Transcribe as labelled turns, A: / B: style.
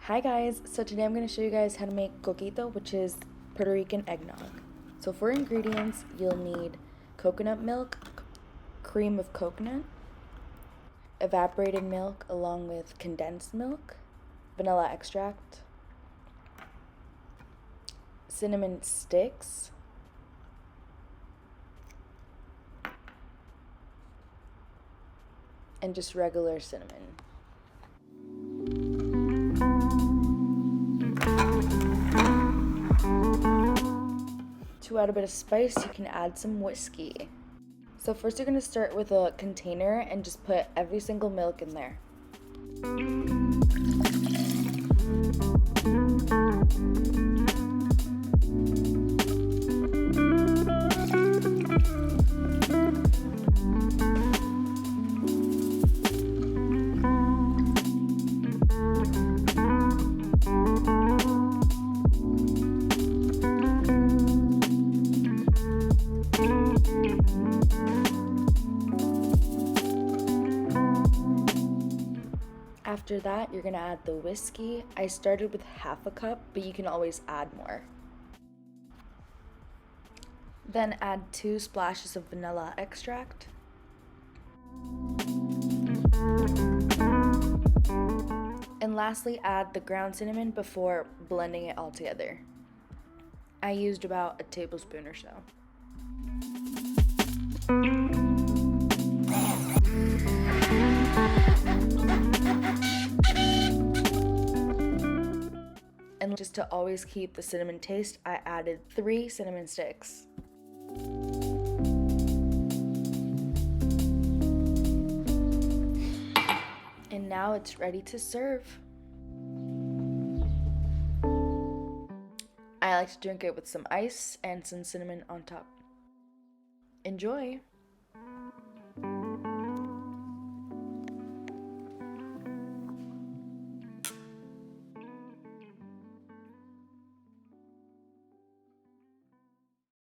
A: Hi guys, so today I'm going to show you guys how to make Coquito, which is Puerto Rican eggnog. So for ingredients, you'll need coconut milk, cream of coconut, evaporated milk along with condensed milk, vanilla extract, cinnamon sticks, and just regular cinnamon. To add a bit of spice, you can add some whiskey. So first you're going to start with a container and just put every single milk in there. After that, you're gonna add the whiskey. I started with half a cup, but you can always add more. Then add 2 splashes of vanilla extract. And lastly, add the ground cinnamon before blending it all together. I used about a tablespoon or so. And just to always keep the cinnamon taste, I added 3 cinnamon sticks. And now it's ready to serve. I like to drink it with some ice and some cinnamon on top. Enjoy!